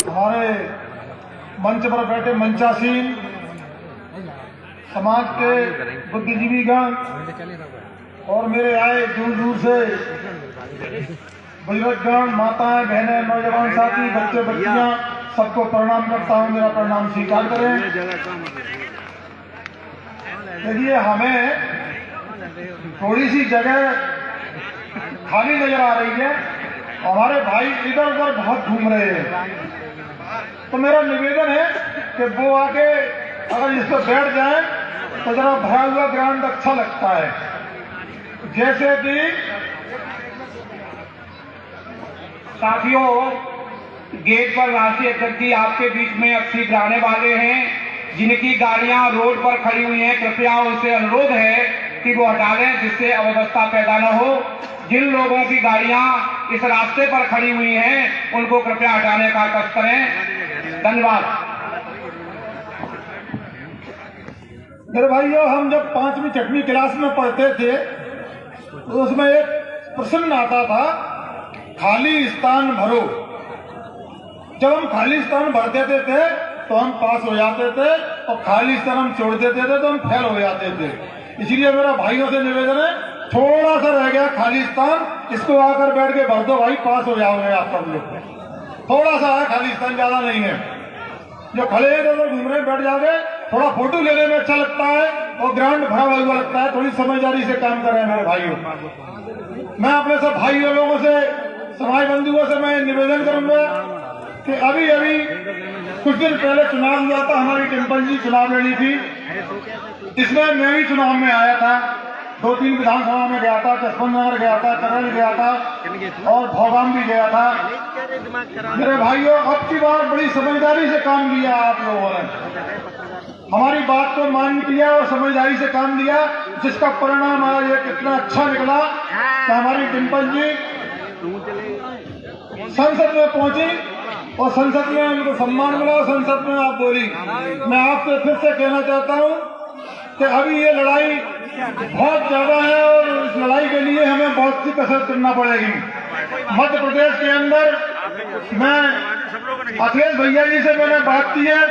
हमारे मंच पर बैठे मंचासीन समाज के बुद्धिजीवीगण और मेरे आए दूर दूर से बुजुर्गगण, माताएं, बहनें, नौजवान साथी, बच्चे बच्चियां, सबको प्रणाम करता हूं। मेरा प्रणाम स्वीकार करें। देखिए, हमें थोड़ी सी जगह खाली नजर आ रही है। हमारे भाई इधर उधर बहुत घूम रहे हैं, तो मेरा निवेदन है कि वो आके अगर इस पर बैठ जाए तो जरा भरा हुआ ग्राउंड अच्छा लगता है। जैसे कि साथियों, गेट पर राष्ट्रीय अध्यक्ष जी आपके बीच में अब शीघ्र आने वाले हैं। जिनकी गाड़ियां रोड पर खड़ी हुई हैं, कृपया उनसे अनुरोध है कि वो हटा दें, जिससे अव्यवस्था पैदा न हो। जिन लोगों की गाड़ियां इस रास्ते पर खड़ी हुई हैं, उनको कृपया हटाने का कष्ट करें। धन्यवाद। मेरे भाइयों, हम जब 5वीं 6वीं क्लास में पढ़ते थे तो उसमें एक प्रश्न आता था, खाली स्थान भरो। जब हम खाली स्थान भर देते थे तो हम पास हो जाते थे, और खाली स्थान हम छोड़ देते थे तो हम फेल हो जाते थे। इसलिए मेरा भाइयों से निवेदन है, थोड़ा सा रह गया खाली स्थान, इसको आकर बैठ के भर दो भाई, पास हो जाओगे आप सब लोग। थोड़ा सा है खाली स्थान, ज्यादा नहीं है। जो खड़े हैं तो घूम रहे बैठ जाओगे, थोड़ा फोटो लेने में अच्छा लगता है और ग्राउंड भरा हुआ लगता है। थोड़ी समझदारी से काम कर रहे हैं मेरे भाइयों। मैं अपने सब भाइयों लोगों से, समाज बंधुओं से मैं निवेदन करूंगा कि अभी अभी कुछ दिन पहले चुनाव हुआ था, हमारी टेम्पल जी चुनाव लड़ी थी। इसमें मैं भी चुनाव में आया था, 2-3 विधानसभा में गया था, जसवंत नगर गया था, करल गया था और भौगाम भी गया था। मेरे भाइयों, अब की बार बड़ी समझदारी से काम किया आप लोगों ने, हमारी बात को मान किया और समझदारी से काम दिया, जिसका परिणाम आज ये कितना अच्छा निकला कि हमारी डिम्पल जी संसद में पहुंची और संसद में उनको सम्मान मिला और संसद में आप बोली। मैं आपसे फिर से कहना चाहता हूं कि अभी ये लड़ाई बहुत ज्यादा है और इस लड़ाई के लिए हमें बहुत सी कसरत करना पड़ेगी। मध्य प्रदेश के अंदर मैं अखिलेश भैया जी से मैंने बात की है।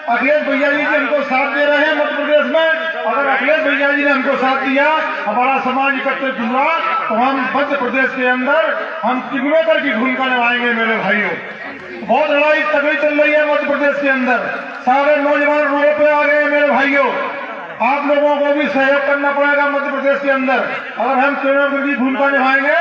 अखिलेश भैया जी हमको साथ दे रहे हैं मध्य प्रदेश में। अगर अखिलेश भैया जी ने हमको साथ दिया, हमारा समाज एकत्रित हुआ, तो हम मध्य प्रदेश के अंदर हम किंगमेकर की भूमिका निभाएंगे। मेरे भाइयों, बहुत लड़ाई तगड़ी चल रही है मध्य प्रदेश के अंदर, सारे नौजवान रोड पे आ गए हैं। मेरे भाइयों, आप लोगों को भी सहयोग करना पड़ेगा मध्य प्रदेश के अंदर। अगर हम किंगमेकर की भूमिका निभाएंगे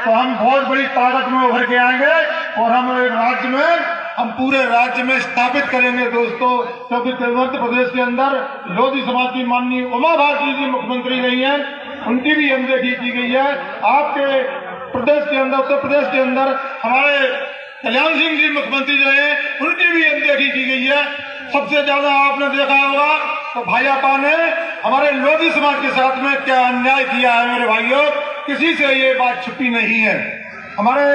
तो हम बहुत बड़ी ताकत में उभर के आएंगे और हम एक राज्य में, हम पूरे राज्य में स्थापित करेंगे दोस्तों। क्योंकि मध्य प्रदेश के अंदर लोधी समाज की माननीय उमा भारती जी मुख्यमंत्री रही हैं, उनकी भी अनदेखी की गई है। आपके प्रदेश के अंदर, उत्तर प्रदेश के अंदर हमारे कल्याण सिंह जी मुख्यमंत्री जो है, उनकी भी अनदेखी की गई है। सबसे ज्यादा आपने देखा होगा तो भाजपा ने हमारे लोधी समाज के साथ में क्या अन्याय किया है। मेरे भाइयों, किसी से ये बात छुपी नहीं है। हमारे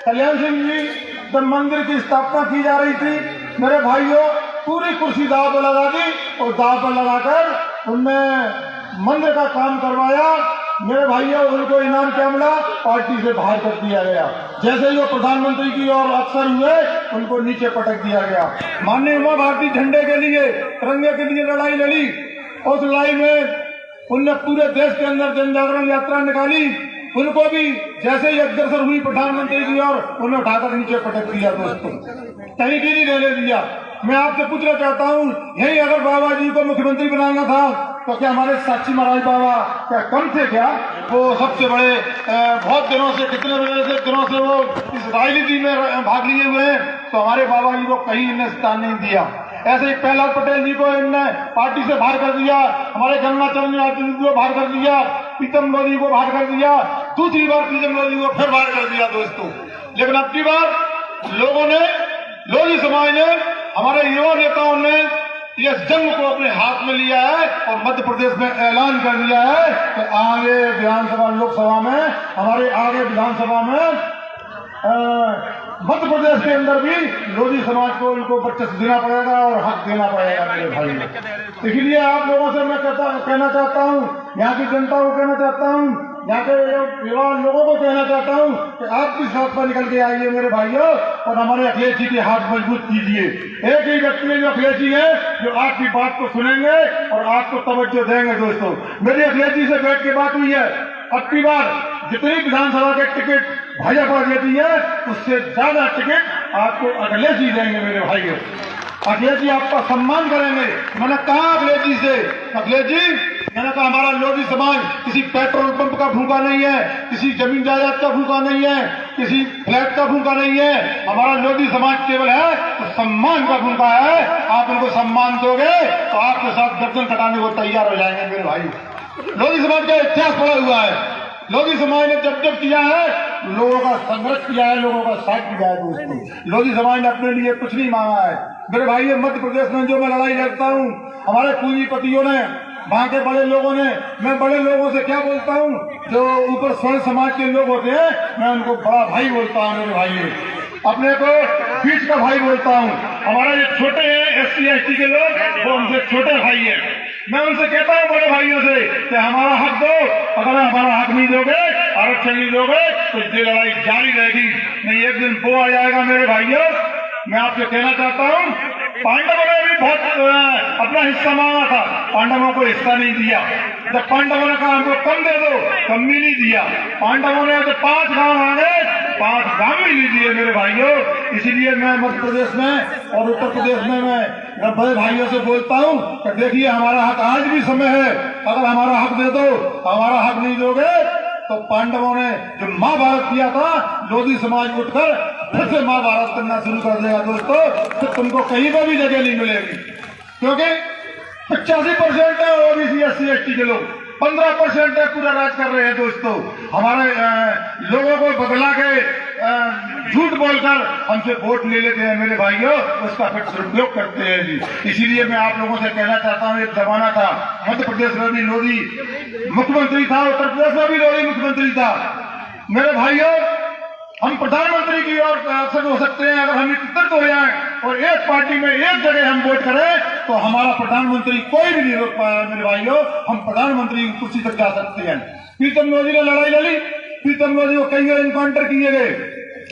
कल्याण सिंह जी जब मंदिर की स्थापना की जा रही थी, मेरे भाइयों, पूरी कुर्सी दाव पर लगा दी और दाव पर लगाकर उनने मंदिर का काम करवाया। मेरे भाइयों, उनको इनाम क्या मिला? पार्टी से बाहर कर दिया गया। जैसे ही वो प्रधानमंत्री की और अफसर हुए, उनको नीचे पटक दिया गया। माननीय उमा भारती झंडे के लिए, तिरंगे के लिए लड़ाई लड़ी। उस लड़ाई में उनने पूरे देश के अंदर जन जागरण यात्रा निकाली। उनको भी जैसे ही अग्रसर हुई प्रधानमंत्री की और उन्हें उठाकर नीचे पटक दिया। दोस्तों, कहीं की नहीं रहने दिया। मैं आपसे पूछना चाहता हूँ, यही अगर बाबा जी को मुख्यमंत्री बनाना था तो क्या हमारे साक्षी महाराज बाबा क्या कम थे क्या? वो सबसे बड़े बहुत दिनों से, कितने दिनों से वो इस राजनीति में भाग लिए हुए हैं, तो हमारे बाबा जी को कहीं इन्हें स्थान नहीं दिया। ऐसे ही प्रहलाद पटेल जी को इनने पार्टी से बाहर कर दिया, हमारे गंगाचरण जी को बाहर कर दिया, प्रीतम लोधी को बाहर कर दिया, दूसरी बार प्रीतम लोधी को फिर बाहर कर दिया। दोस्तों, लेकिन अब की बार लोगों ने, लोधी समाज ने, हमारे युवा नेताओं ने इस जंग को अपने हाथ में लिया है और मध्य प्रदेश में ऐलान कर दिया है कि आगे विधानसभा, लोकसभा में, हमारे आगे विधानसभा में मध्य प्रदेश के अंदर भी लोधी समाज को उनको वर्चस्व देना पड़ेगा और हक देना पड़ेगा। मेरे भाई, इसलिए आप लोगों से मैं कहना चाहता हूँ, यहाँ की जनता को कहना चाहता हूँ, यहाँ के युवा लोगों को कहना चाहता हूँ कि आप भी सड़क पर निकल के आइए मेरे भाइयों, और हमारे अखिलेश जी के हाथ मजबूत कीजिए। एक ही व्यक्ति है जो अखिलेश जी है, जो आपकी बात को सुनेंगे और आपको तवज्जो देंगे। दोस्तों, मेरी अखिलेश जी से बैठ के बात हुई है, अब की बार जितनी विधानसभा के टिकट भाजपा देती है उससे ज्यादा टिकट आपको अखिलेश जी देंगे मेरे भाइयों। अखिलेश जी आपका सम्मान करेंगे। मैंने कहा अखिलेश जी से, अखिलेश जी मैंने कहा हमारा लोधी समाज किसी पेट्रोल पंप का भूखा नहीं है, किसी जमीन जायदाद का भूखा नहीं है, किसी फ्लैट का भूखा नहीं है। हमारा लोधी समाज केवल है तो सम्मान का भूखा है। आप उनको सम्मान दोगे तो आपके साथ गर्दन कटाने को तैयार हो जाएंगे मेरे भाई। लोधी समाज का इतिहास पड़ा हुआ है। लोधी समाज ने जब जब किया है लोगों का संघर्ष किया है, लोगों का साथ किया है। दोस्तों, लोधी समाज ने अपने लिए कुछ नहीं मांगा है मेरे भाई। मध्य प्रदेश में जो मैं लड़ाई लड़ता हूँ, हमारे पूंजीपतियों ने, वहां के बड़े लोगों ने, मैं बड़े लोगों से क्या बोलता हूँ, जो ऊपर स्वर्ण समाज के लोग होते हैं मैं उनको बड़ा भाई बोलता हूँ मेरे भाई, अपने को बीच का भाई बोलता हूँ। हमारा जो छोटे हैं SC ST के लोग, वो हमसे छोटे भाई हैं। मैं उनसे कहता हूँ बड़े भाइयों से कि हमारा हक दो, अगर हमारा हक नहीं दोगे, आरक्षण नहीं दोगे तो ये लड़ाई जारी रहेगी, नहीं एक दिन वो आ जाएगा मेरे भाइयों। मैं आपसे कहना चाहता हूँ, पांडवों ने भी बहुत अपना हिस्सा मांगा था, पांडवों को हिस्सा नहीं दिया। जब पांडवों ने कहा हमको कम दे दो, कम भी नहीं दिया। पांडवों ने जब 5 गांव मांगे, 5 गांव भी नहीं दिए मेरे भाइयों। इसीलिए मैं मध्य प्रदेश में और उत्तर प्रदेश में मैं बड़े भाइयों से बोलता हूँ कि देखिए हमारा हक आज भी समय है, अगर हमारा हक दे दो, हमारा हक नहीं दोगे तो पांडवों ने जो महाभारत किया था, लोधी समाज उठकर फिर से महाभारत करना शुरू कर देगा। दोस्तों, तो तुमको कहीं पर भी जगह नहीं मिलेगी, क्योंकि 85% है OBC SC ST के लोग, 15% है पूरा राज कर रहे हैं। दोस्तों, हमारे लोगों को बदला के झूठ बोलकर हमसे वोट ले लेते हैं मेरे भाइयों, उसका फिर दुरुपयोग करते हैं जी। इसीलिए मैं आप लोगों से कहना चाहता हूँ, एक जमाना था मध्य प्रदेश में भी लोधी मुख्यमंत्री था, उत्तर प्रदेश में भी लोधी मुख्यमंत्री था। मेरे भाइयों, हम प्रधानमंत्री की ओर अवसर हो सकते हैं अगर हम एकत्रित हो जाएं और एक पार्टी में एक जगह हम वोट करें तो हमारा प्रधानमंत्री कोई भी नहीं रोक पाया मेरे भाइयों। हम प्रधानमंत्री की कुर्सी तक जा सकते हैं। प्रीतम मोदी ने लड़ाई लड़ी, प्रीतम मोदी को कई बार इनकाउंटर किए गए,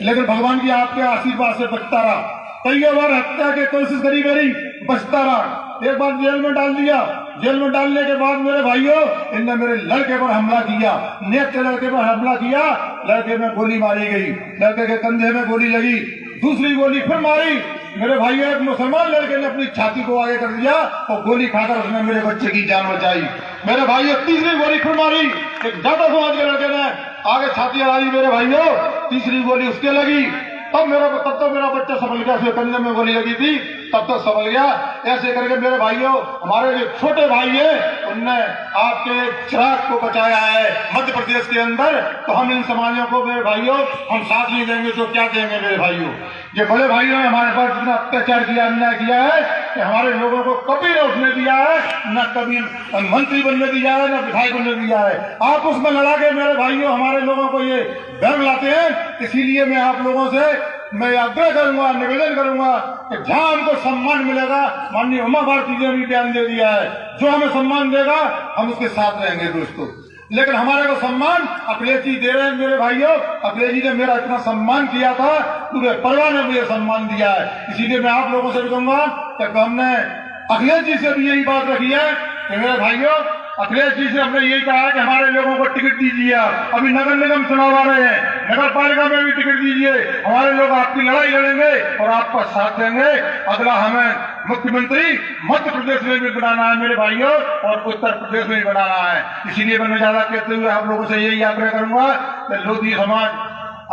लेकिन भगवान की आपके आशीर्वाद से बचता रहा। कई बार हत्या की कोशिश करी गई, बचता रहा। एक बार जेल में डाल दिया, जेल में डालने के बाद मेरे भाइयों इनने मेरे लड़के पर हमला किया, नेक के लड़के पर हमला किया, लड़के में गोली मारी गई, लड़के के कंधे में गोली लगी, दूसरी गोली फिर मारी। मेरे भाइयों एक मुसलमान लड़के ने अपनी छाती को आगे कर दिया और गोली खाकर उसने मेरे बच्चे की जान बचाई। मेरे भाइयों तीसरी गोली फिर मारी, एक जाटो समाज के लड़के ने आगे छाती हराई मेरे भाइयों, तीसरी गोली उसके लगी। तब तो मेरा बच्चा संभल गया, उसके कंधे में गोली लगी थी तब तक संभल गया। ऐसे करके मेरे भाइयों, हमारे जो छोटे भाई है उनने आपके चिराग को बचाया है मध्य प्रदेश के अंदर। तो हम इन समाजों को मेरे भाइयों हम साथ नहीं देंगे तो क्या देंगे मेरे भाइयों। ये बड़े भाइयों ने हमारे पास जितना अत्याचार किया, अन्याय किया है कि हमारे लोगों को कभी न उठने दिया है, न कभी मंत्री बनने दिया है, न विधायक बनने दिया है। आप उसमें लड़ा के मेरे भाइयों हमारे लोगों को ये डर लाते हैं। इसीलिए मैं आप लोगों से मैं आग्रह करूंगा, निवेदन करूंगा कि जहां हमको सम्मान मिलेगा, माननीय उमा भारती जी ने भी बयान दे दिया है, जो हमें सम्मान देगा हम उसके साथ रहेंगे दोस्तों। लेकिन हमारे को सम्मान अखिलेश जी दे रहे हैं मेरे भाइयों। अखिलेश जी ने मेरा इतना सम्मान किया था, पूरे परिवार ने मुझे सम्मान दिया है। इसीलिए मैं आप लोगों से भी कहूंगा कि हमने अखिलेश जी से भी यही बात रखी है कि मेरे भाइयों, अखिलेश जी से हमने यही कहा है कि हमारे लोगों को टिकट दीजिए। अभी नगर निगम चुनाव आ रहे हैं, नगर पालिका में भी टिकट दीजिए। हमारे लोग आपकी लड़ाई लड़ेंगे और आपका साथ देंगे। अगला हमें मुख्यमंत्री मध्य प्रदेश में भी बनाना है मेरे भाइयों, और उत्तर प्रदेश में भी बनाना है। इसीलिए मैं ज्यादा कहते हुए आप लोगों से यही आग्रह करूंगा कि लोधी समाज,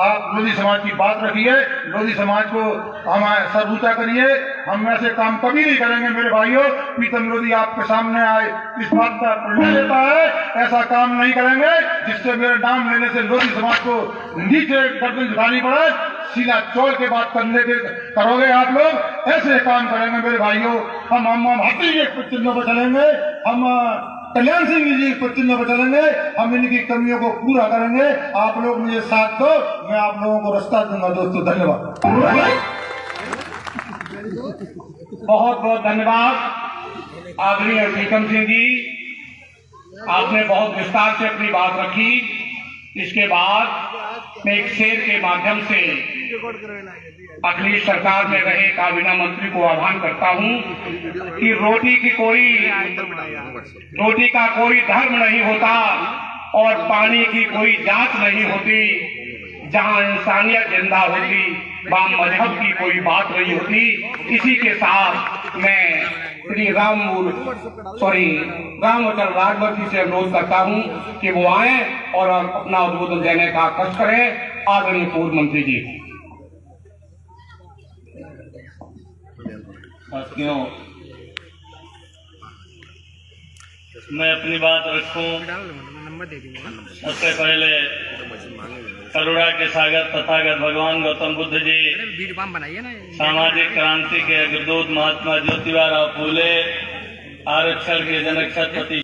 आप लोधी समाज की बात रखिए, लोधी समाज को हमें सर ऊंचा करिए। हम ऐसे काम कभी नहीं करेंगे मेरे भाइयों। प्रीतम लोधी आपके सामने आए, इस बात का निर्णय लेता है, ऐसा काम नहीं करेंगे जिससे मेरे नाम लेने से लोधी समाज को नीचे गर्दन झुकानी पड़े। सीधा चौड़ के बात करने के करोगे आप लोग, ऐसे काम करेंगे मेरे भाइयों। हम हाथी के चिन्हों पर चलेंगे, हम कल्याण सिंह जी को चिन्ह पर चलेंगे, हम इनकी कमियों को पूरा करेंगे। आप लोग मुझे साथ दो, मैं आप लोगों को रास्ता दूंगा दोस्तों। धन्यवाद, बहुत बहुत धन्यवाद आदरणीय प्रीतम सिंह जी। आपने बहुत विस्तार से अपनी बात रखी। इसके बाद मैं एक शेर के माध्यम से अखिलेश सरकार में रहे काबीना मंत्री को आह्वान करता हूं कि रोटी का कोई धर्म नहीं होता और पानी की कोई जांच नहीं होती। जहां इंसानियत जिंदा होती वहां मजहब की कोई बात नहीं होती। इसी के साथ मैं श्री रामवचन राजभर जी से अनुरोध करता हूं कि वो आए और अपना उद्बोधन देने का कष्ट करें। आदरणीय पूर्व मंत्री जी। साथियों, मैं अपनी बात रखूं। सबसे पहले करुणा के सागर तथागत भगवान गौतम बुद्ध जी, सामाजिक क्रांति के अग्रदूत महात्मा ज्योतिबा राव फूले, आरक्षण के जनक छत्रपति